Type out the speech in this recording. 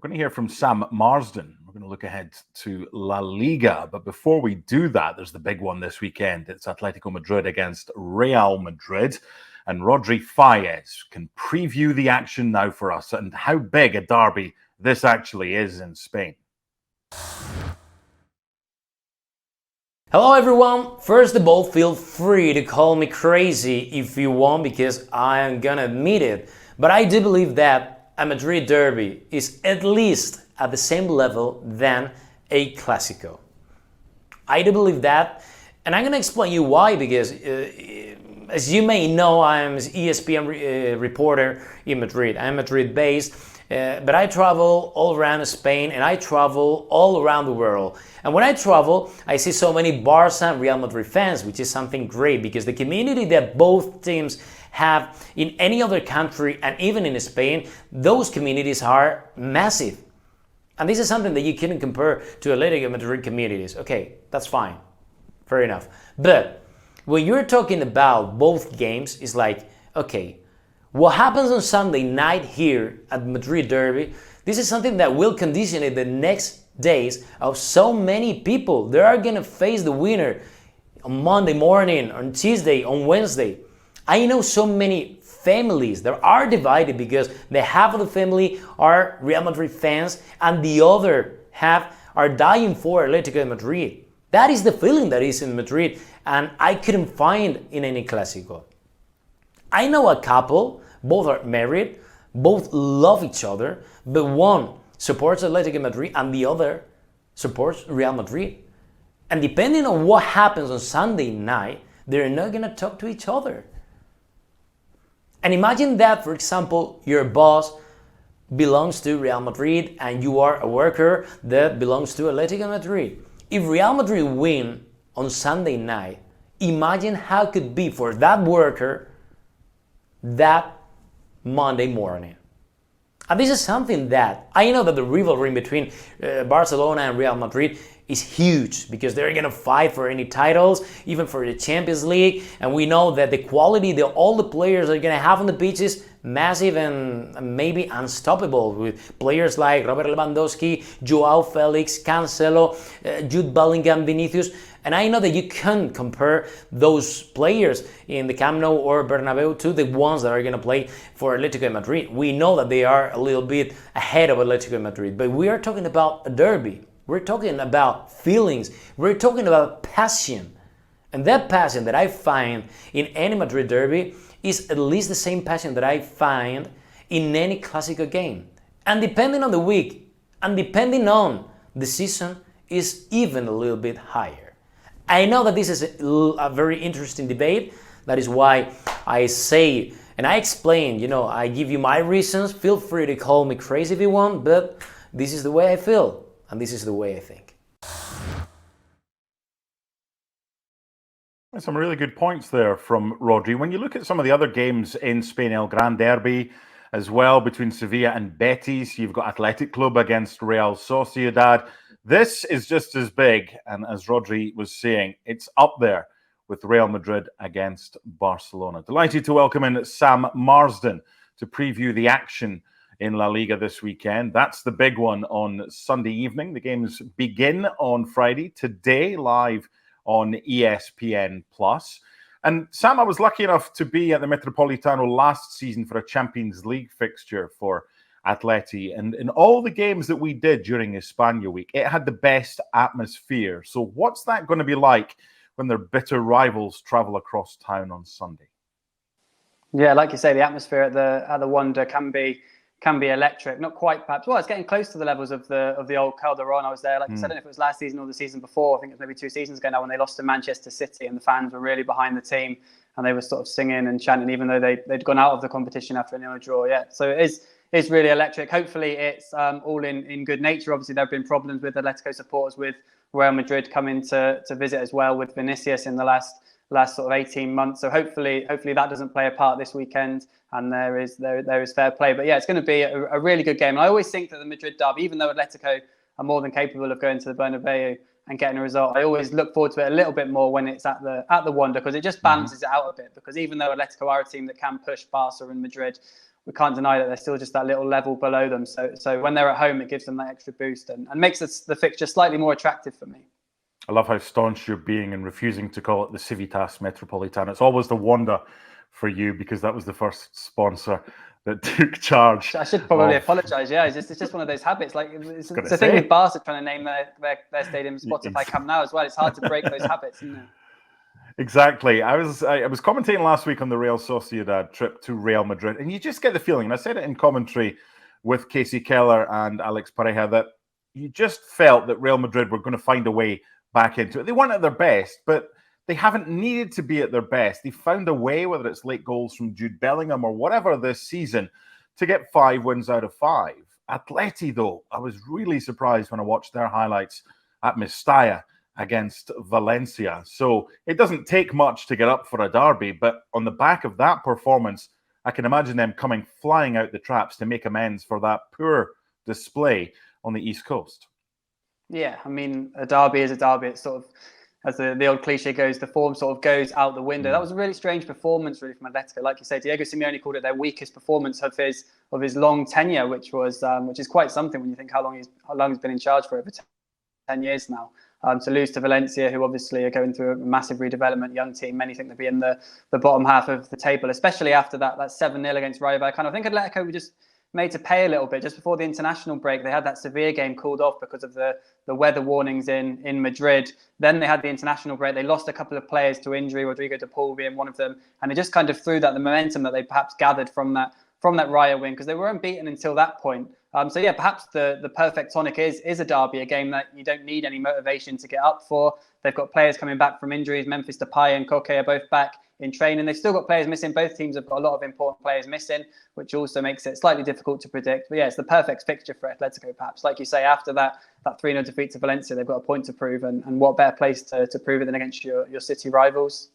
going to hear from Sam Marsden. We're going to look ahead to La Liga. But before we do that, there's the big one this weekend. It's Atletico Madrid against Real Madrid. And Rodrigo Faez can preview the action now for us and how big a derby this actually is in Spain. Hello everyone! First of all, feel free to call me crazy if you want, because I am gonna admit it. But I do believe that a Madrid derby is at least at the same level than a Clasico. I do believe that, and I'm gonna explain you why, because as you may know, I'm an ESPN reporter in Madrid. I'm Madrid based, but I travel all around Spain and I travel all around the world. And when I travel, I see so many Barca and Real Madrid fans, which is something great, because the community that both teams have in any other country and even in Spain, those communities are massive. And this is something that you couldn't compare to Atletico Madrid communities. Okay, that's fine. Fair enough. But when you're talking about both games, it's like, okay, what happens on Sunday night here at Madrid Derby, this is something that will condition the next days of so many people. They are going to face the winner on Monday morning, on Tuesday, on Wednesday. I know so many families that are divided because the half of the family are Real Madrid fans and the other half are dying for Atletico Madrid. That is the feeling that is in Madrid, and I couldn't find in any Clasico. I know a couple, both are married, both love each other, but one supports Atletico Madrid and the other supports Real Madrid. And depending on what happens on Sunday night, they're not going to talk to each other. And imagine that, for example, your boss belongs to Real Madrid and you are a worker that belongs to Atletico Madrid. If Real Madrid win on Sunday night, imagine how it could be for that worker that Monday morning. And this is something that I know that the rivalry between Barcelona and Real Madrid is huge, because they're going to fight for any titles, even for the Champions League. And we know that the quality that all the players are going to have on the pitch is massive and maybe unstoppable, with players like Robert Lewandowski, Joao Felix, Cancelo, Jude Bellingham, Vinicius. And I know that you can't compare those players in the Camp Nou or Bernabeu to the ones that are going to play for Atletico Madrid. We know that they are a little bit ahead of Atletico Madrid, but we are talking about a derby. We're talking about feelings. We're talking about passion. And that passion that I find in any Madrid derby is at least the same passion that I find in any Clasico game. And depending on the week, and depending on the season, is even a little bit higher. I know that this is a very interesting debate. That is why I say, and I explain, I give you my reasons. Feel free to call me crazy if you want, but this is the way I feel, and this is the way I think. Some really good points there from Rodri. When you look at some of the other games in Spain, El Gran Derby as well, between Sevilla and Betis, you've got Athletic Club against Real Sociedad. This is just as big, and as Rodri was saying, it's up there with Real Madrid against Barcelona. Delighted to welcome in Sam Marsden to preview the action in La Liga this weekend. That's the big one on Sunday evening. The games begin on Friday, today, live on ESPN+. And Sam, I was lucky enough to be at the Metropolitano last season for a Champions League fixture for Atleti, and in all the games that we did during España week, it had the best atmosphere. So what's that going to be like when their bitter rivals travel across town on Sunday? Yeah, like you say, the atmosphere at the Wanda can be electric. Not quite, perhaps. Well, it's getting close to the levels of the old Calderon. I was there, like I said, I don't know if it was last season or the season before. I think it was maybe 2 seasons ago now, when they lost to Manchester City and the fans were really behind the team and they were sort of singing and chanting, even though they'd gone out of the competition after a 0 draw. Yeah, so it's really electric. Hopefully it's all in good nature. Obviously there have been problems with Atletico supporters, with Real Madrid coming to visit as well, with Vinicius in the last sort of 18 months. So hopefully that doesn't play a part this weekend, and there is fair play. But yeah, it's going to be a really good game. And I always think that the Madrid derby, even though Atletico are more than capable of going to the Bernabeu and getting a result, I always look forward to it a little bit more when it's at the Wanda, because it just balances it out a bit. Because even though Atletico are a team that can push Barca and Madrid, we can't deny that they're still just that little level below them. So when they're at home, it gives them that extra boost and makes the fixture slightly more attractive for me. I love how staunch you're being and refusing to call it the Civitas Metropolitana. It's always the Wanda for you, because that was the first sponsor that took charge. I should probably apologise. Yeah, it's just one of those habits. Like it's the thing with Barca trying to name their stadium Spotify Camp Nou as well. It's hard to break those habits, isn't it? Exactly. I was commentating last week on the Real Sociedad trip to Real Madrid, and you just get the feeling, and I said it in commentary with Casey Keller and Alex Pareja, that you just felt that Real Madrid were going to find a way back into it. They weren't at their best, but they haven't needed to be at their best. They found a way, whether it's late goals from Jude Bellingham or whatever this season, to get 5 wins out of 5. Atleti, though, I was really surprised when I watched their highlights at Mestalla against Valencia. So it doesn't take much to get up for a derby, but on the back of that performance, I can imagine them coming flying out the traps to make amends for that poor display on the East Coast. Yeah, I mean, a derby is a derby. It's sort of, as the old cliche goes, the form sort of goes out the window. That was a really strange performance, really, from Atletico. Like you say, Diego Simeone called it their weakest performance of his long tenure, which is quite something when you think how long he's been in charge for, over 10 years now. To lose to Valencia, who obviously are going through a massive redevelopment, young team, many think they'll be in the bottom half of the table, especially after that 7-0 against Rayo Vallecano. I think Atletico were just made to pay a little bit. Just before the international break, they had that Sevilla game called off because of the weather warnings in Madrid. Then they had the international break. They lost a couple of players to injury, Rodrigo de Paul being one of them, and they just kind of threw the momentum that they perhaps gathered from that Rayo win, because they were unbeaten until that point. So yeah, perhaps the perfect tonic is a derby, a game that you don't need any motivation to get up for. They've got players coming back from injuries. Memphis Depay and Koke are both back in training. They've still got players missing. Both teams have got a lot of important players missing, which also makes it slightly difficult to predict. But yeah, it's the perfect fixture for Atletico, perhaps. Like you say, after that 3-0 defeat to Valencia, they've got a point to prove. And what better place to prove it than against your city rivals?